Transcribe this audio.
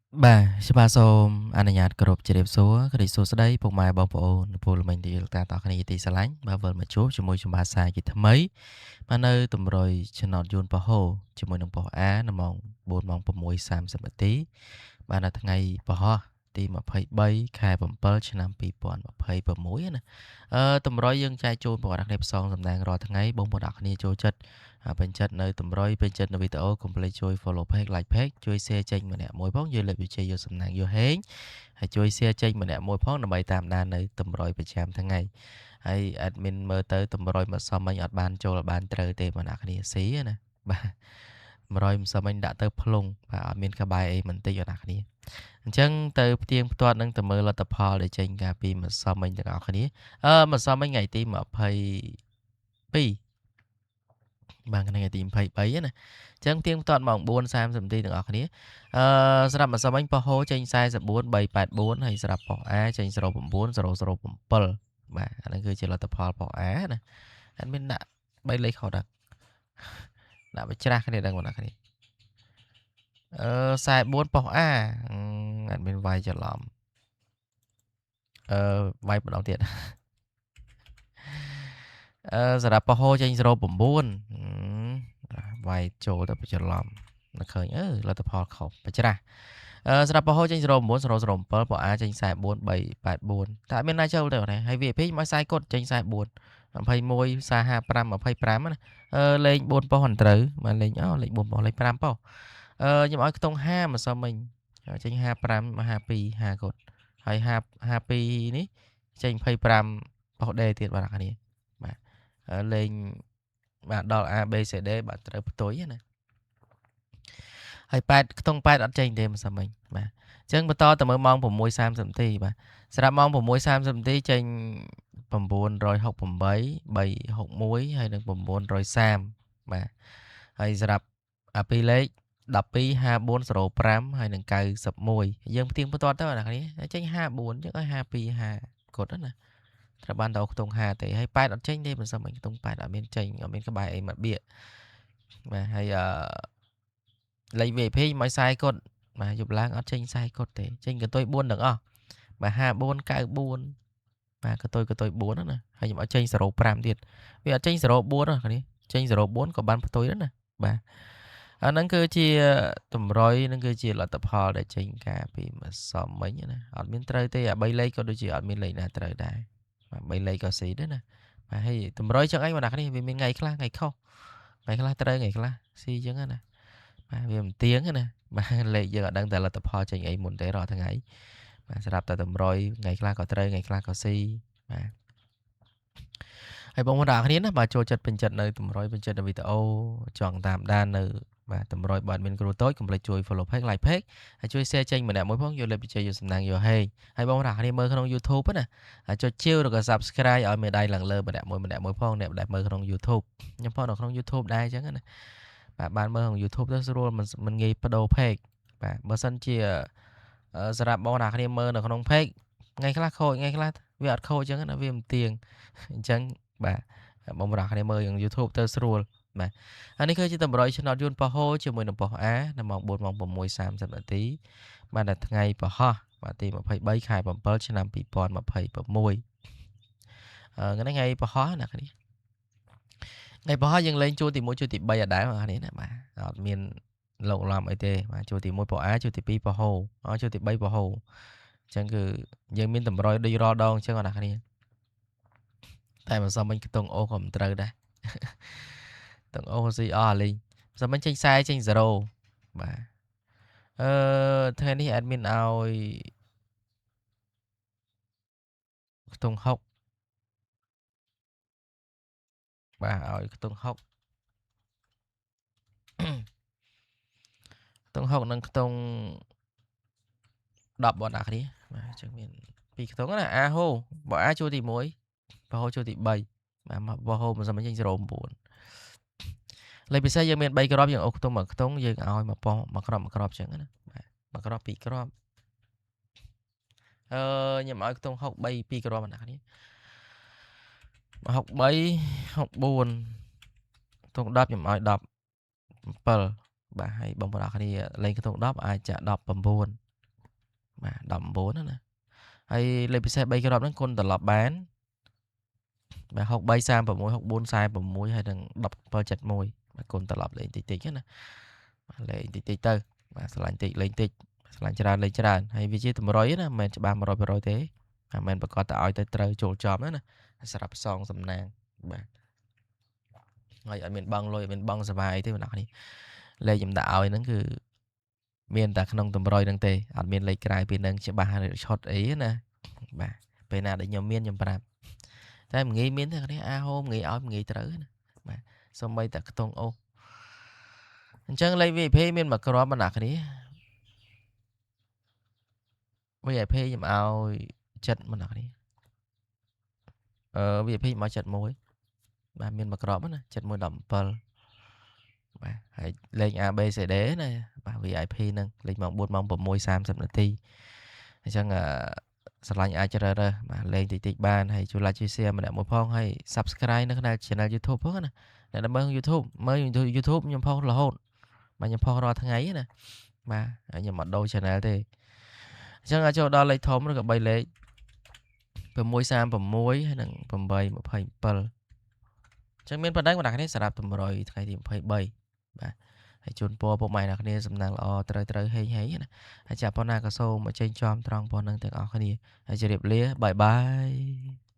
បាទច្បាស់សូមអនុញ្ញាតគោរពជម្រាបសួរក្តីសួស្តីពុកម៉ែបងប្អូនពលមិញទីតាតគ្នាទីស្រឡាញ់បាទវិលមកជួបជាមួយខ្ញុំបាទសាជាថ្មីបាទនៅតម្រុយចំណតយួនប្រហោជាមួយនឹងប៉ុសអានៅម៉ោង4ម៉ោង6:30នាទីបាទនៅថ្ងៃពហុទី23ខែ7ឆ្នាំ2026ណាតម្រុយយើងចែកជូនបងប្អូនគ្នាផ្សងសំណាងរាល់ថ្ងៃបងប្អូនគ្នាចូលចិត្តពេញចិត្តនៅតម្រុយពេញចិត្តនៅវីដេអូកុំភ្លេចជួយ follow page like page ជួយ share ចេញម្នាក់មួយផងយកលេខវិជាយកសំណាងយកហេងហើយជួយ share ចេញម្នាក់មួយផងដើម្បីតាមដាននៅតម្រុយប្រចាំថ្ងៃហើយ admin មើលទៅតម្រុយមកសមមិញអត់បានចូលបានត្រូវទេបងប្អូនគ្នាស៊ីណាបាទ100មិនសមមិញដាក់ទៅផ្លុងបាទអត់មានក្បែរអីមិនតិចបងប្អូនគ្នាអញ្ចឹងទៅផ្ទៀងផ្ទាត់នឹងទៅមើលលទ្ធផលដែលចេញកាលពីម្សិលមិញទាំងអស់គ្នាម្សិលមិញថ្ងៃទី22បាទថ្ងៃទី23ណាអញ្ចឹងទៀងផ្ទាត់ម៉ោង4:30នាទីទាំងអស់គ្នាស្រាប់ម្សិលមិញប៉ុស្តិ៍ហូចេញ44,384ហើយស្រាប់ប៉ុស្តិ៍អាចេញ09,007បាទអាហ្នឹងគឺជាលទ្ធផលប៉ុស្តិ៍អាណាអត់មានដាក់3លេខខុសដល់ដាក់បច្រាស់គ្នាដឹងបងប្អូនគ្នា44ប៉ុស្តិ៍អាអត់មានវាយច្រឡំវាយម្ដងទៀតសម្រាប់ប៉ុស្តិ៍ហូចេញ09វាយចូលទៅច្រឡំនៅឃើញលទ្ធផលខុសបច្រាស់ស្រាប់ប៉ុស្តិ៍ហូចេញ09,007ប៉ុស្តិ៍អាចេញ44,384តែអត់មានណាចូលទេបងប្អូនហើយ VIP មកខ្សែកត់ចេញ44 21 55 25ណាលេខ4ប៉ុស្តិ៍មិនត្រូវមកលេខលេខ4ប៉ុស្តិ៍លេខ5ប៉ុស្តិ៍ខ្ញុំឲ្យខ្ទង់5ម្សិលមិញចេញ55មក52 5កត់ហើយ52នេះចេញ25ប៉ុស្តិ៍ដេទៀតបាទអ្នកនាងបាទលេងបាទដល់ A B C D បាទត្រូវផ្ទុយណាហើយ8ខ្ទង់8អត់ចេញទេម្សិលមិញបាទអញ្ចឹងបន្តទៅមើលម៉ោង6:30នាទីបាទស្រាប់ម៉ោង6:30នាទីចេញ968 361ហើយនឹង930បាទហើយស្រាប់អាពីរលេខ12 5405ហើយនឹង91យើងផ្ទៀងផ្ទាត់ទៅអ្នកនេះចេញ54អញ្ចឹងឲ្យ52 5កត់ណាត្រូវបានដល់ខ្ទង់5ទេហើយ8អត់ចេញទេមិនសិនមិញខ្ទង់8អត់មានចេញអត់មានក្បែរអីមកបៀកបាទហើយលេខ VIP មកខ្សែកត់បាទយប់ឡើងអត់ចេញខ្សែកត់ទេចេញកតុយ4ទាំងអស់បាទ54 94បាទកតុយ4ហ្នឹងណាហើយខ្ញុំអត់ចេញ05ទៀតវាអត់ចេញ04ណានេះចេញ04ក៏បានផ្ទុយដែរណាបាទអាហ្នឹងគឺជាតម្រុយហ្នឹងគឺជាលទ្ធផលដែលចេញការពីម្សិលមិញណាអត់មានត្រូវទេអា3លេខក៏ដូចជាអត់មានលេខណាត្រូវដែរបាទ3លេខក៏ស៊ីដែរណាបាទហើយតម្រុយចឹងអីបងប្អូននេះវាមានថ្ងៃខ្លះថ្ងៃខុសថ្ងៃខ្លះត្រូវថ្ងៃខ្លះស៊ីចឹងណាបាទវាមិនទៀងណាបាទលេខយើងអត់ដឹងតែលទ្ធផលចេញអីមុនទេរាល់ថ្ងៃបាទស្រាប់តែតម្រុយថ្ងៃខ្លះក៏ត្រូវថ្ងៃខ្លះក៏ស៊ីបាទហើយបងប្អូនទាំងអស់គ្នាណាបាទចូលចិត្តពេញចិត្តនៅតម្រុយពេញចិត្តនៅវីដេអូចង់តាមដាននៅបាទតម្រុយបាទមានគ្រូតូចកុំភ្លេចជួយ follow page like page ហើយជួយ share ចេញម្នាក់មួយផងយកលេខវិជាយកសំណាងយកហេងហើយបងប្អូនទាំងអស់គ្នាមើលក្នុង YouTube ណាចុចជាវឬក៏ subscribe ឲ្យមេដៃឡើងលើម្នាក់មួយផងអ្នកដែលមើលក្នុង YouTube ខ្ញុំផងនៅក្នុង YouTube ដែរអញ្ចឹងណាបាទបានមើលក្នុង YouTube ទៅស្រួលមិនងាយបដូរ page បាទបើសិនជាសម្រាប់បងប្អូនគ្នាមើលនៅក្នុង page ថ្ងៃខ្លះខូចថ្ងៃខ្លះវាអត់ខូចអញ្ចឹងណាវាមិនទៀងអញ្ចឹងបាទបងប្អូនគ្នាមើលក្នុង YouTube ទៅស្រួលបាទហើយនេះគឺជាតម្រុយឆ្នោតយួនប៉ុស្តិ៍ហូជាមួយនឹងប៉ុស្តិ៍អានៅម៉ោង4ម៉ោង6:30នាទីបាទនៅថ្ងៃពហុបាទទី23ខែ7ឆ្នាំ2026ថ្ងៃពហុណាគ្នាថ្ងៃពហុយើងលេងជួរទី1ជួរទី3អត់ដែរបងប្អូនណាបាទអត់មានលោកឡំអីទេបាទជួរទី1ប៉ុស្តិ៍អាជួរទី2ប៉ុស្តិ៍ហូជួរទី3ប៉ុស្តិ៍ហូអញ្ចឹងគឺយើងមានតម្រុយដូចរាល់ដងអញ្ចឹងបងប្អូនគ្នាតែមិនសមមិញខ្ទង់អូក៏មិនត្រូវដែរខ្ទង់អូស៊ីអស់អាលីងសមមិញចេញខ្សែចេញ0បាទថ្ងៃនេះ admin ឲ្យខ្ទង់6បាទឲ្យខ្ទង់6ខ្ទង់6និងខ្ទង់10បងប្អូនគ្នាបាទអញ្ចឹងមាន2ខ្ទង់ណាអាហូបើអាជួរទី1បើហូជួរទី3បាទបើហូមិនសមមិញចេញ09លេខពិសេសយើងមាន3គ្រាប់យើងអូសខ្ទង់1ខ្ទង់យើងឲ្យមកប៉ុស្តិ៍1គ្រាប់អញ្ចឹងណាបាទ1គ្រាប់2គ្រាប់ខ្ញុំឲ្យខ្ទង់6 3 2គ្រាប់បងប្អូនគ្នា63 64ខ្ទង់10ខ្ញុំឲ្យ17បាទហើយបងប្អូនគ្នាលេងខ្ទង់10អាចចាក់19 បាទ14ណាហើយលេខពិសេស3គ្រាប់ហ្នឹងគុណត្រឡប់បានបាទ63 36 64 46ហើយនឹង1771បាទគុណត្រឡប់លេខតិចតិចណាបាទលេខតិចតិចទៅបាទឆ្លាញ់តិចលេខតិចឆ្លាញ់ច្រើនលេខច្រើនហើយវាជាតម្រុយណាមិនមែនច្បាស់100%ទេមិនមែនប្រកាសតែឲ្យទៅត្រូវចូលចំណាសម្រាប់ផ្សងសំណាងបាទហើយអត់មានបងលុយអត់មានបងសបាយទេបងប្អូនលេខខ្ញុំដាក់ឲ្យហ្នឹងគឺមានតែក្នុងតម្រុយហ្នឹងទេអត់មានលេខក្រៅពីហ្នឹងច្បាស់ឆុតអីណាបាទពេលណាដែលខ្ញុំមានខ្ញុំប្រាប់តែងាយមានទេគ្នាអាហូមងាយឲ្យងាយត្រូវណាបាទសូម្បីតែខ្ទង់អូសអញ្ចឹងលេខ VIP មានមួយគ្រាប់បងប្អូន VIP ខ្ញុំឲ្យចិត្តបងប្អូនVIP មក71បាទមានមួយគ្រាប់ណា7117បាទហើយលេខ ABCD ណាបាទ VIP ហ្នឹងលេខម៉ោង4ម៉ោង6:30នាទីអញ្ចឹងស្រឡាញ់អាចជ្រើសរើសបាទលេខតិចតិចបានហើយជួយ like ជួយ share ម្នាក់មួយផងហើយ Subscribe នៅក្នុង Channel YouTube ផងណាអ្នកដែលមើល YouTube មើល YouTube ខ្ញុំផុសរហូតបាទខ្ញុំផុសរាល់ថ្ងៃណាបាទហើយខ្ញុំអត់ដូរ Channel ទេអញ្ចឹងចូលដល់លេខធំឬក៏3លេខ636ហើយនឹង827អញ្ចឹងមានប៉ុណ្ណឹងបងប្អូនសម្រាប់តម្រុយថ្ងៃទី23បាទហើយជូនពរពុកម៉ែអ្នកគ្នាសំណាងល្អត្រូវហេងហេងណាហើយចាប៉ុណ្ណាក៏សូមអញ្ជើញចំត្រង់ប៉ុណ្ណឹងទាំងអស់គ្នាហើយជម្រាបលាបាយបាយ